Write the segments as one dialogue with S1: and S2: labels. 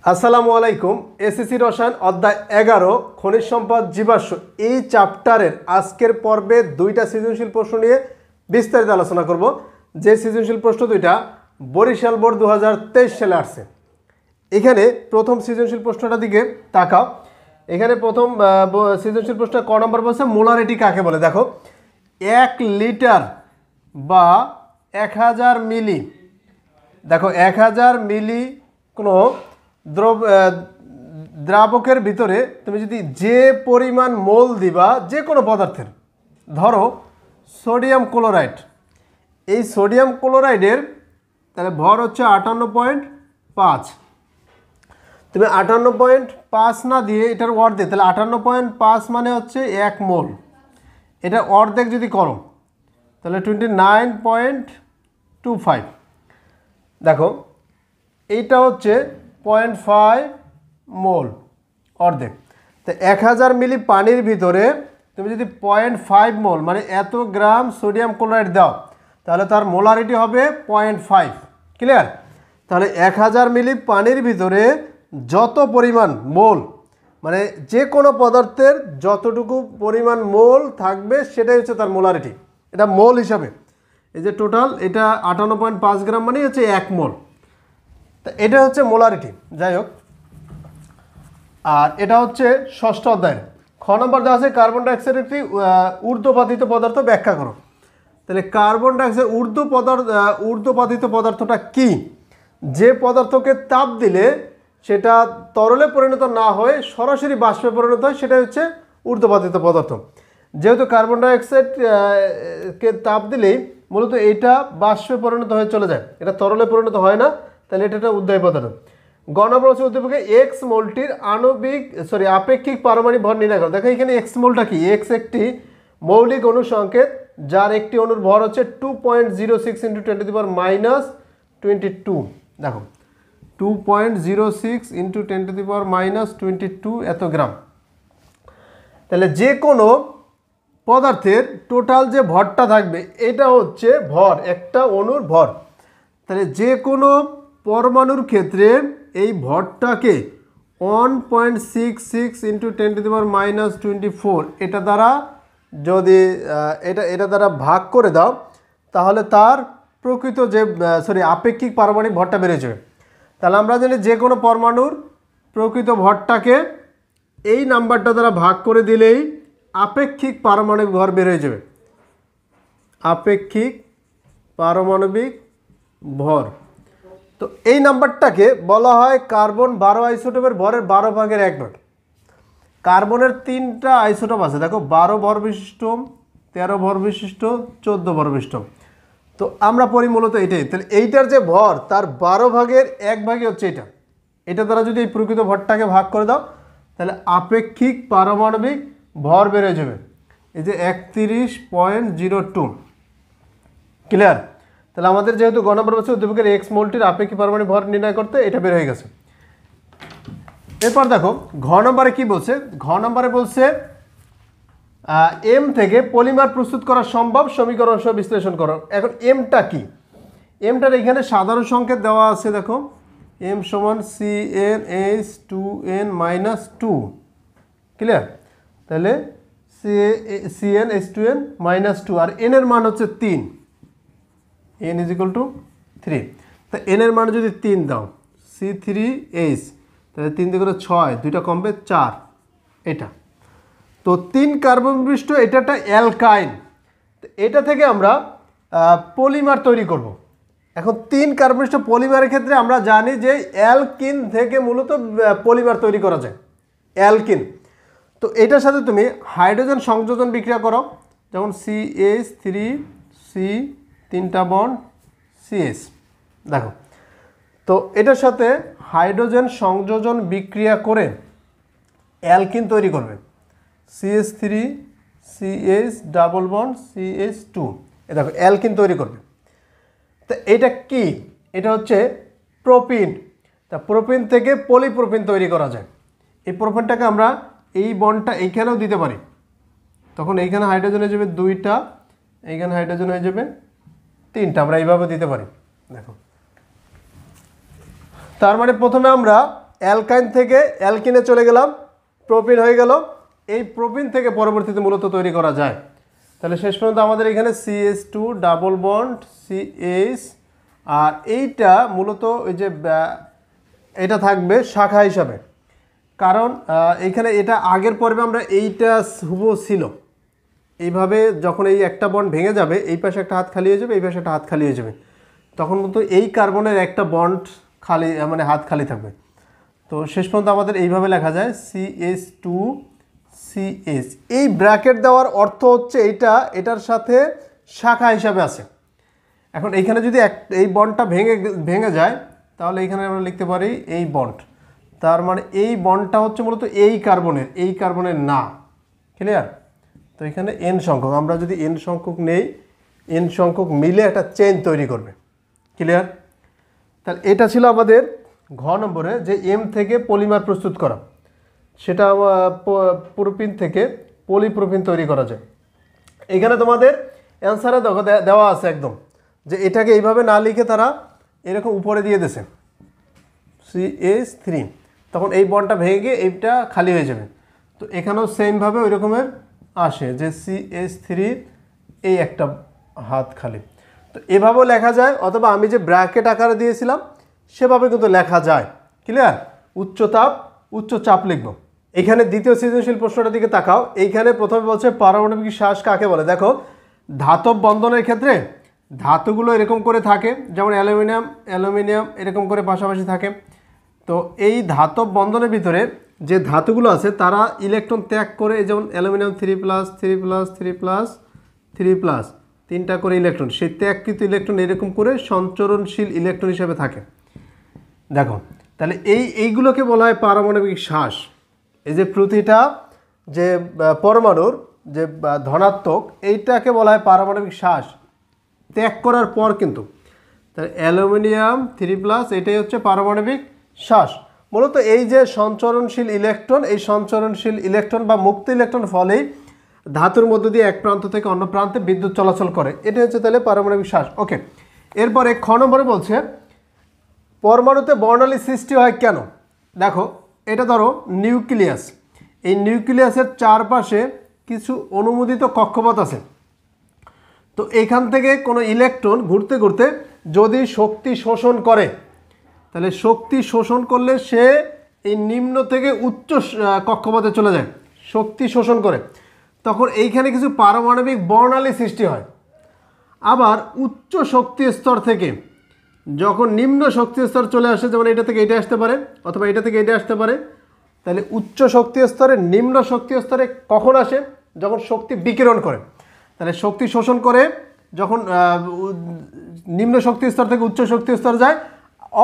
S1: আসসালামু আলাইকুম। এসএসসি রসায়ন অধ্যায় 11 খনিজ সম্পদ জীবাশ্ম এই চ্যাপ্টারের আজকের পর্বে দুইটা সৃজনশীল প্রশ্ন নিয়ে বিস্তারিত আলোচনা করব। যে সৃজনশীল প্রশ্ন দুইটা বরিশাল বোর্ড 2023 সালে আসছে। এখানে প্রথম সৃজনশীল প্রশ্নটার দিকে তাকাও। এখানে প্রথম সৃজনশীল প্রশ্ন ক নম্বর বলছে মোলারিটি কাকে বলে। দেখো 1 লিটার বা 1000 মিলি, দেখো 1000 মিলি কোনো দ্রাবকের ভিতরে তুমি যদি যে পরিমাণ মোল দিবা যে কোনো পদার্থের, ধরো সোডিয়াম ক্লোরাইড, এই সোডিয়াম ক্লোরাইডের তাহলে ভর হচ্ছে 58.5, তুমি 58.5 না দিয়ে এটার অর্ধেক, তাহলে 58.5 মানে হচ্ছে 1 মোল, এটা অর্ধেক যদি করো তাহলে 29.25। দেখো এইটা হচ্ছে 0.5 মোল অর্ধেক। তো 1000 মিলি পানির ভিতরে তুমি যদি 0.5 মোল মানে এত গ্রাম সোডিয়াম ক্লোরাইড দাও তাহলে তার মোলারিটি হবে 0.5। ক্লিয়ার? তাহলে 1000 মিলি পানির ভিতরে যত পরিমাণ মোল মানে যে কোনো পদার্থের যতটুকু পরিমাণ মোল থাকবে সেটাই হচ্ছে তার মোলারিটি। এটা মোল হিসাবে, এই যে টোটাল এটা 58.5 গ্রাম মানে হচ্ছে 1 মোল। তা এটা হচ্ছে মোলারিটি। যাই হোক, আর এটা হচ্ছে ষষ্ঠ অধ্যায় খ নম্বর দেওয়া আছে কার্বন ডাইঅক্সাইড একটি ঊর্ধ্বপাতিত পদার্থ ব্যাখ্যা করো। তাহলে কার্বন ডাইঅক্সাইড ঊর্ধ্বপাতিত পদার্থটা কি? যে পদার্থকে তাপ দিলে সেটা তরলে পরিণত না হয়ে সরাসরি বাষ্পে পরিণত হয় সেটা হচ্ছে ঊর্ধ্বপাতিত পদার্থ। যেহেতু কার্বন ডাইঅক্সাইড কে তাপ দিলেই মূলত এটা বাষ্পে পরিণত হয়ে চলে যায়, এটা তরলে পরিণত হয় না, তাহলে এটা একটা উদ্বায়ী পদার্থ। গণপ্রবাসী উদ্দীপকে এক্স মোলটির আপেক্ষিক পারমাণবিক ভর নির্ণয় করো। দেখো এখানে এক্স মোলটা কি? এক্স একটি মৌলিক অণু সংকেত যার একটি অণুর ভর হচ্ছে 2.06 × 10⁻22। দেখো 2.06 × 10⁻22 এত গ্রাম। তাহলে যে কোনো পদার্থের টোটাল যে ভরটা থাকবে এটা হচ্ছে ভর, একটা অণুর ভর। তাহলে যে কোনো পরমাণুর ক্ষেত্রে এই ভরটাকে 1.66 × 10⁻24 এটা দ্বারা যদি এটা দ্বারা ভাগ করে দাও তাহলে তার প্রকৃত যে আপেক্ষিক পারমাণবিক ভরটা বেড়ে যাবে। তাহলে আমরা জানি যে কোনো পরমাণুর প্রকৃত ভরটাকে এই নাম্বারটা দ্বারা ভাগ করে দিলেই আপেক্ষিক পারমাণবিক ভর বের হয়ে যাবে। আপেক্ষিক পারমাণবিক ভর, তো এই নাম্বারটাকে বলা হয় কার্বন 12 আইসোটোপের ভরের 12 ভাগের 1 ভাগ। কার্বনের 3টা আইসোটোপ আছে, দেখো 12 ভর বিশিষ্ট, 13 ভর বিশিষ্ট, 14 ভর বিশিষ্ট। তো আমরা পড়ি মূলত এটাই। তাহলে এইটার যে ভর তার 12 ভাগের 1 ভাগই হচ্ছে এটা দ্বারা যদি এই প্রকৃত ভরটাকে ভাগ করে দাও তাহলে আপেক্ষিক পারমাণবিক ভর বেড়ে যাবে, এই যে 31.02। ক্লিয়ার? তাহলে আমাদের যেহেতু গণপ্রবাসী উদ্দীপকের এক্স মোলটির আপেক্ষিক পারমাণবিক ভর নির্ণয় করতে এটা বের হয়ে গেছে। এরপর দেখো ঘ নম্বরে কি বলছে। ঘ নম্বরে বলছে এম থেকে পলিমার প্রস্তুত করা সম্ভব, সমীকরণ সহ বিশ্লেষণ করো। এখন এমটা কি? এমটার এখানে সাধারণ সংকেত দেওয়া আছে, দেখো এম সমান CnH2n-2। ক্লিয়ার? তাহলে CnH2n-2 আর n এর মান হচ্ছে 3, n = 3। তা n এর মান যদি 3 দাও C3H, তাহলে 3 দিয়ে 6, 2টা কমবে 4, এটা তো 3 কার্বন বিশিষ্ট, এটা একটা অ্যালকাইন। এটা থেকে আমরা পলিমার তৈরি করব। এখন 3 কার্বন বিশিষ্ট পলিমারের ক্ষেত্রে আমরা জানি যে অ্যালকিন থেকে মূলত পলিমার তৈরি করা যায়, অ্যালকিন। তো এটার সাথে তুমি হাইড্রোজেন সংযোজন বিক্রিয়া করো, যেমন CH3C 3টা বন্ড CH। দেখো তো এটার সাথে হাইড্রোজেন সংযোজন বিক্রিয়া করে অ্যালকিন তৈরি করবে, CH3 CH double bond CH2। দেখো অ্যালকিন তৈরি করবে। তো এটা কি? এটা হচ্ছে প্রোপিন। তা প্রোপিন থেকে পলিপ্রোপিন তৈরি করা যায়। এই প্রোপিনটাকে আমরা এই বন্ডটা এইখানেও দিতে পারি, তখন এইখানে হাইড্রোজেন হয়ে যাবে 2টা, এইখানে হাইড্রোজেন হয়ে যাবে 3টা, আমরা এইভাবে দিতে পারি। দেখো তার মানে প্রথমে আমরা অ্যালকাইন থেকে অ্যালকিনে চলে গেলাম, প্রোপিন হয়ে গেল। এই প্রোপিন থেকে পরবর্তীতে মূলত তৈরি করা যায়। তাহলে শেষ পর্যন্ত আমাদের এখানে CH2 ডাবল বন্ড CH, আর এইটা মূলত ওই যে এটা থাকবে শাখা হিসাবে, কারণ এইখানে এটা আগের পর্বে আমরা এইটা হুবহু ছিল এইভাবে, যখন এই একটা বন্ড ভেঙে যাবে এই পাশে একটা হাত খালি হয়ে যাবে, এই পাশে একটা হাত খালি হয়ে যাবে, তখন কিন্তু এই কার্বনের একটা বন্ড খালি মানে হাত খালি থাকবে। তো শেষ পর্যন্ত আমাদের এইভাবে লেখা যায় CH2CH। এই ব্র্যাকেট দেওয়ার অর্থ হচ্ছে এটার সাথে শাখা হিসাবে আছে। এখন এইখানে যদি এই বন্ডটা ভেঙে যায় তাহলে এইখানে আমরা লিখতে পারি এই বন্ড, তার মানে এই বন্ডটা হচ্ছে মূলত এই কার্বনের না। ক্লিয়ার? তো এখানে n সংখ্যক, আমরা যদি n সংখ্যক নেই, n সংখ্যক মিলে একটা চেইন তৈরি করবে। ক্লিয়ার? তাহলে এটা ছিল আমাদের ঘ নম্বরে, যে M থেকে পলিমার প্রস্তুত করা, সেটা প্রোপিন থেকে পলিপ্রোপিন তৈরি করা যায়। এখানে তোমাদের অ্যান্সারে দেওয়া আছে একদম, যে এটাকে এইভাবে না লিখে তারা এরকম উপরে দিয়ে দিয়েছে CH3, তখন এই বন্ডটা ভেঙে গিয়ে এইটা খালি হয়ে যাবে। তো এখানেও সেমভাবে ওই রকমের আসে যে CH3 এই একটা হাত খালি। তো এভাবেও লেখা যায়, অথবা আমি যে ব্র্যাকেট আকারে দিয়েছিলাম সেভাবে কিন্তু লেখা যায়। ক্লিয়ার? উচ্চ চাপ লিখব। এখানে দ্বিতীয় সৃজনশীল প্রশ্নটার দিকে তাকাও। এইখানে প্রথমে বলছে পারমাণবিক শ্বাস কাকে বলে। দেখো, ধাতব বন্ধনের ক্ষেত্রে ধাতুগুলো এরকম করে থাকে, যেমন অ্যালুমিনিয়াম এরকম করে পাশাপাশি থাকে। তো এই ধাতব বন্ধনের ভিতরে যে ধাতুগুলো আছে তারা ইলেকট্রন ত্যাগ করে, যেমন অ্যালুমিনিয়াম 3+3+3+3+, তিনটা করে ইলেকট্রন, সেই ত্যাগকৃত ইলেকট্রন এরকম করে সঞ্চরণশীল ইলেকট্রন হিসেবে থাকে। দেখো, তাহলে এইগুলোকে বলা হয় পারমাণবিক শ্বাস। এই যে প্রতিটা যে পরমাণুর যে ধনাত্মক, এইটাকে বলা হয় পারমাণবিক শ্বাস ত্যাগ করার পর। কিন্তু তাহলে অ্যালুমিনিয়াম 3+, এটাই হচ্ছে পারমাণবিক শ্বাস। মূলত এই যে সঞ্চরণশীল ইলেকট্রন, এই সঞ্চরণশীল ইলেকট্রন বা মুক্ত ইলেকট্রন ফলেই ধাতুর মধ্য দিয়ে এক প্রান্ত থেকে অন্য প্রান্তে বিদ্যুৎ চলাচল করে। এটা হচ্ছে তাহলে পারমাণবিক শ্বাস। ওকে, এরপরে খ নম্বরে বলছে পরমাণুতে বর্ণালী সৃষ্টি হয় কেন। দেখো, এটা ধরো নিউক্লিয়াস, এই নিউক্লিয়াসের চারপাশে কিছু অনুমোদিত কক্ষপথ আছে। তো এখান থেকে কোনো ইলেকট্রন ঘুরতে ঘুরতে যদি শক্তি শোষণ করে, তাহলে শক্তি শোষণ করলে সে এই নিম্ন থেকে উচ্চ কক্ষপথে চলে যায়, শক্তি শোষণ করে। তখন এইখানে কিছু পারমাণবিক বর্ণালী সৃষ্টি হয়। আবার উচ্চ শক্তি স্তর থেকে যখন নিম্ন শক্তি স্তর চলে আসে, যেমন এটা থেকে এটা আসতে পারে অথবা এটা থেকে এটা আসতে পারে, তাহলে উচ্চ শক্তি স্তরে নিম্ন শক্তি স্তরে কখন আসে? যখন শক্তি বিকিরণ করে। তাহলে শক্তি শোষণ করে যখন নিম্ন শক্তি স্তর থেকে উচ্চ শক্তি স্তর যায়,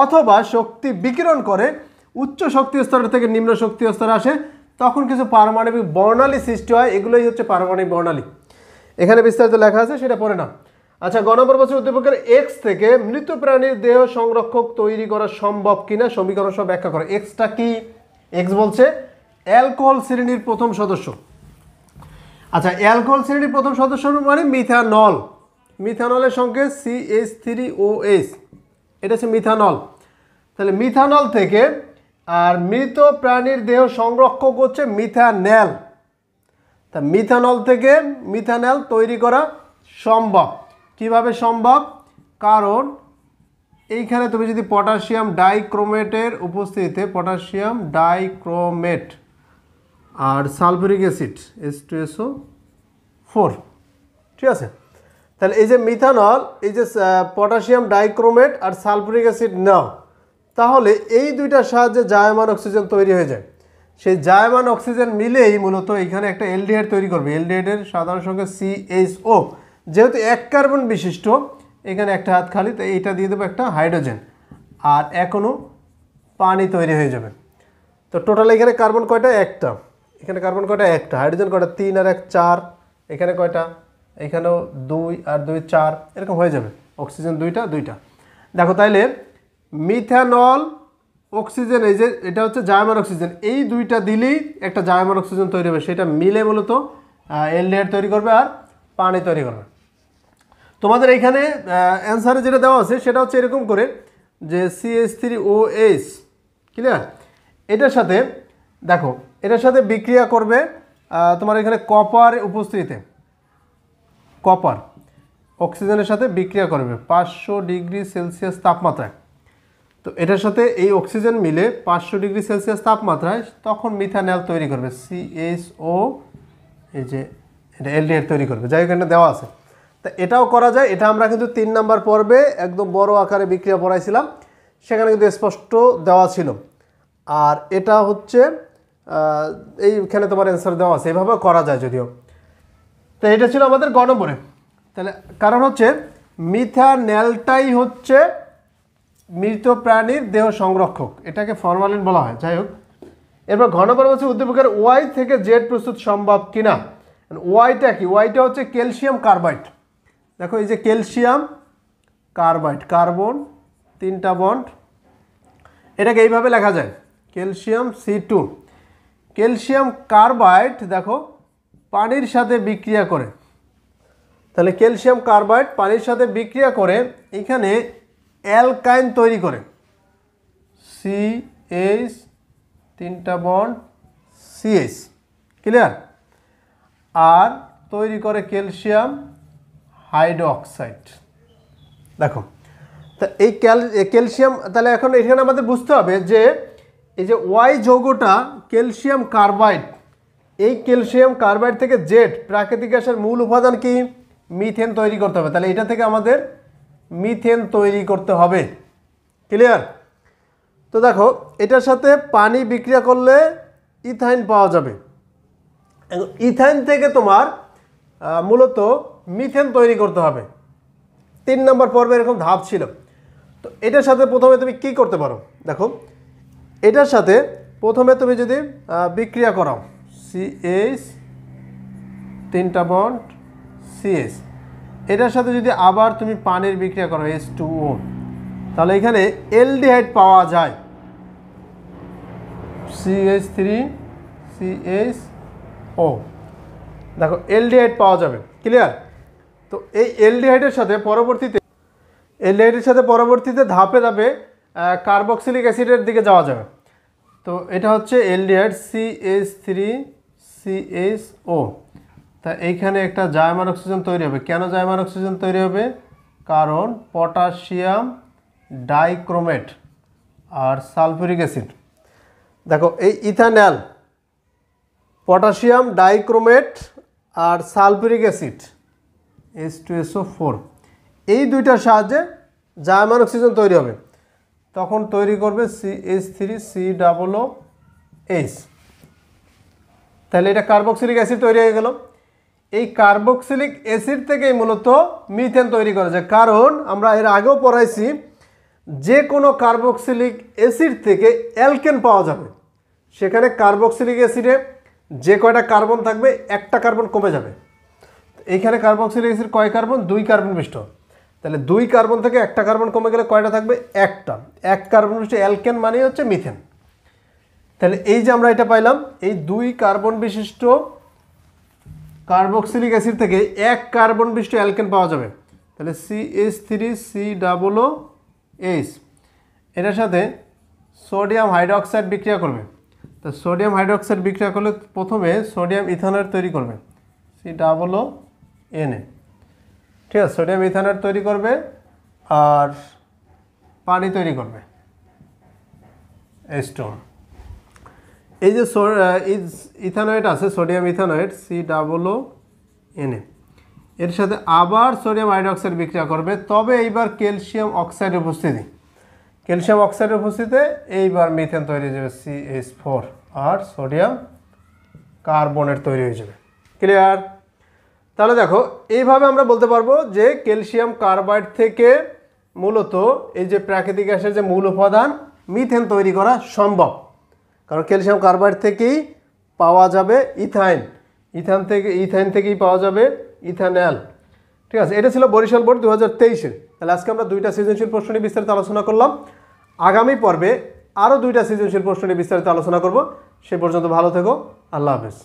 S1: অথবা শক্তি বিকিরণ করে উচ্চ শক্তি স্তর থেকে নিম্ন শক্তি স্তরে আসে, তখন কিছু পারমাণবিক বর্ণালী সৃষ্টি হয়। এগুলোই হচ্ছে পারমাণবিক বর্ণালী। এখানে বিস্তারিত লেখা আছে, সেটা পড়ে না। আচ্ছা, গ নম্বর বছর উদ্দীপকের এক্স থেকে মৃত প্রাণীর দেহ সংরক্ষক তৈরি করা সম্ভব কিনা সমীকরণ সব ব্যাখ্যা করে। এক্সটা কি? এক্স বলছে অ্যালকোহল শ্রেণীর প্রথম সদস্য। আচ্ছা, অ্যালকোহল শ্রেণীর প্রথম সদস্য মানে মিথানল। মিথানলের সঙ্গে CH3OH, এটা হচ্ছে মিথানল। তাহলে মিথানল থেকে, আর মৃত প্রাণীর দেহ সংরক্ষক হচ্ছে মিথানেল। তা মিথানল থেকে মিথানেল তৈরি করা সম্ভব। কিভাবে সম্ভব? কারণ এইখানে তুমি যদি পটাশিয়াম ডাইক্রোমেটের উপস্থিতিতে, পটাশিয়াম ডাইক্রোমেট আর সালফিউরিক অ্যাসিড H2SO4, ঠিক আছে। তাহলে এই যে মিথানল, এই যে পটাশিয়াম ডাইক্রোমেট আর সালফিউরিক অ্যাসিড নাও, তাহলে এই দুইটার সাহায্যে জায়মান অক্সিজেন তৈরি হয়ে যায়। সেই জায়মান অক্সিজেন মিলেই মূলত এখানে একটা অ্যালডিহাইড তৈরি করবে। অ্যালডিহাইডের সাধারণ সংখ্যা CHO, যেহেতু এক কার্বন বিশিষ্ট, এখানে একটা হাত খালি, তো এইটা দিয়ে দেবো একটা হাইড্রোজেন, আর এখনও পানি তৈরি হয়ে যাবে। তো টোটাল এখানে কার্বন কয়টা? একটা। এখানে কার্বন কয়টা? একটা। হাইড্রোজেন কয়টা? 3 আর 1 4। এখানে কয়টা? এখানেও 2 আর 2 4, এরকম হয়ে যাবে। অক্সিজেন দুইটা। দেখো, তাইলে মিথানল অক্সিজেন, এই যে এটা হচ্ছে জায়মান অক্সিজেন, এই দুইটা দিলেই একটা জায়মান অক্সিজেন তৈরি হবে। সেটা মিলে মূলত অ্যালডিহাইড তৈরি করবে আর পানি তৈরি করবে। তোমাদের এখানে অ্যান্সারে যেটা দেওয়া আছে সেটা হচ্ছে এরকম করে যে CH3OH, ক্লিয়ার, এটার সাথে দেখো এটার সাথে বিক্রিয়া করবে তোমার এখানে কপার উপস্থিতিতে, কপার অক্সিজেনের সাথে বিক্রিয়া করবে 500 ডিগ্রি সেলসিয়াস তাপমাত্রায়। তো এটার সাথে এই অক্সিজেন মিলে 500 ডিগ্রি সেলসিয়াস তাপমাত্রায় তখন মিথানল তৈরি করবে, CHO, এই যে এটা এলডিহাইড তৈরি করবে, যাই এখানে দেওয়া আছে। তা এটাও করা যায়, এটা আমরা কিন্তু 3 নাম্বার পর্বে একদম বড় আকারে বিক্রিয়া পড়াইছিলাম, সেখানে কিন্তু স্পষ্ট দেওয়া ছিল। আর এটা হচ্ছে এইখানে তোমার অ্যান্সার দেওয়া আছে, এভাবে করা যায় যদিও। তো এটা ছিল আমাদের গ নম্বরে। তাহলে কারণ হচ্ছে মিথানলটাই হচ্ছে মৃত প্রাণীর দেহ সংরক্ষক, এটাকে ফরমালিন বলা হয়। যাই হোক, এরপর ঘ নম্বর হচ্ছে উদ্দীপকের ওয়াই থেকে জেড প্রস্তুত সম্ভব কিনা। ওয়াইটা কি? ওয়াইটা হচ্ছে ক্যালসিয়াম কার্বাইড। দেখো এই যে ক্যালসিয়াম কার্বাইড, কার্বন 3টা বন্ড, এটাকে এইভাবে লেখা যায় ক্যালসিয়াম C2। ক্যালসিয়াম কার্বাইড দেখো পানির সাথে বিক্রিয়া করে, তাহলে ক্যালসিয়াম কার্বাইড পানির সাথে বিক্রিয়া করে এখানে অ্যালকাইন তৈরি করে, CH 3টা বন্ড CH, ক্লিয়ার। আর তৈরি করে ক্যালসিয়াম হাইড্রোক্সাইড। দেখো তা এই ক্যালসিয়াম, তাহলে এখন এখানে আমাদের বুঝতে হবে যে এই যে ওয়াই যৌগটা ক্যালসিয়াম কার্বাইড, এই ক্যালসিয়াম কার্বাইড থেকে জেড প্রাকৃতিক গ্যাসের মূল উপাদান কি? মিথেন তৈরি করতে হবে। তাহলে এটা থেকে আমাদের মিথেন তৈরি করতে হবে, ক্লিয়ার। তো দেখো এটার সাথে পানি বিক্রিয়া করলে ইথাইন পাওয়া যাবে। ইথাইন থেকে তোমার মূলত মিথেন তৈরি করতে হবে। 3 নম্বর পর্বে এরকম ধাপ ছিল। তো এটার সাথে প্রথমে তুমি কি করতে পারো, দেখো এটার সাথে প্রথমে তুমি যদি বিক্রিয়া করাও, CH 3টা বন্ড CH, এটার সাথে যদি আবার তুমি পানির বিক্রিয়া করো H2O, তাহলে এখানে এলডিহাইড পাওয়া যায়, CH3CHO। দেখো এলডিহাইড পাওয়া যাবে, ক্লিয়ার। তো এই এলডিহাইডের সাথে পরবর্তীতে ধাপে ধাপে কার্বক্সিলিক অ্যাসিডের দিকে যাওয়া যাবে। তো এটা হচ্ছে এলডিহাইড CH3CHO। তা এইখানে একটা জায়মান অক্সিজেন তৈরি হবে। কেন জায়মান অক্সিজেন তৈরি হবে? কারণ পটাশিয়াম ডাইক্রোমেট আর সালফিউরিক অ্যাসিড। দেখো এই ইথানল, পটাশিয়াম ডাইক্রোমেট আর সালফিউরিক অ্যাসিড H2SO4, এই দুইটার সাহায্যে জায়মান অক্সিজেন তৈরি হবে। তখন তৈরি করবে CH3COOH। তাহলে এটা কার্বক্সিলিক অ্যাসিড তৈরি হয়ে গেল। এই কার্বক্সিলিক অ্যাসিড থেকেই মূলত মিথেন তৈরি করা যায়। কারণ আমরা এর আগেও পড়াইছি, যে কোনো কার্বক্সিলিক অ্যাসিড থেকে অ্যালকেন পাওয়া যাবে। সেখানে কার্বক্সিলিক অ্যাসিডে যে কয়টা কার্বন থাকবে, একটা কার্বন কমে যাবে। এইখানে কার্বক্সিলিক অ্যাসিড কয় কার্বন? 2 কার্বন বিশিষ্ট। তাহলে 2 কার্বন থেকে একটা কার্বন কমে গেলে কয়টা থাকবে? একটা। 1 কার্বন বিশিষ্ট অ্যালকেন মানে হচ্ছে মিথেন। তাহলে এই যে আমরা এটা পাইলাম, এই 2 কার্বন বিশিষ্ট কার্বক্সিলিক অ্যাসিড থেকে 1 কার্বন বিশিষ্ট অ্যালকেন পাওয়া যাবে। তাহলে CH3COOH, এটার সাথে সোডিয়াম হাইড্রোক্সাইড বিক্রিয়া করবে। তো সোডিয়াম হাইড্রোক্সাইড বিক্রিয়া করলে প্রথমে সোডিয়াম ইথানয়েড তৈরি করবে, COONA। ঠিক আছে, সোডিয়াম ইথানয়েড তৈরি করবে আর পানি তৈরি করবে, H2। এই যে ইথানয়েড আছে, সোডিয়াম ইথানয়েড COONA, এর সাথে আবার সোডিয়াম হাইড্রোক্সাইড বিক্রিয়া করবে। তবে এইবার ক্যালসিয়াম অক্সাইডের উপস্থিতি, ক্যালসিয়াম অক্সাইডের উপস্থিতিতে এইবার মিথেন তৈরি হয়ে যাবে, CH4, আর সোডিয়াম কার্বনেট তৈরি হয়ে যাবে, ক্লিয়ার। তাহলে দেখো এইভাবে আমরা বলতে পারবো যে ক্যালসিয়াম কার্বাইড থেকে মূলত এই যে প্রাকৃতিক গ্যাসের যে মূল উপাদান মিথেন তৈরি করা সম্ভব। কারণ ক্যালসিয়াম কার্বাইড থেকেই পাওয়া যাবে ইথাইন, ইথাইন থেকেই পাওয়া যাবে ইথানল। ঠিক আছে, এটা ছিল বরিশাল বোর্ড 2023-এর। তাহলে আজকে আমরা 2টা সৃজনশীল প্রশ্ন নিয়ে বিস্তারিত আলোচনা করলাম। আগামী পর্বে আরও 2টা সৃজনশীল প্রশ্ন নিয়ে বিস্তারিত আলোচনা করব। সে পর্যন্ত ভালো থেকো, আল্লাহ হাফেজ।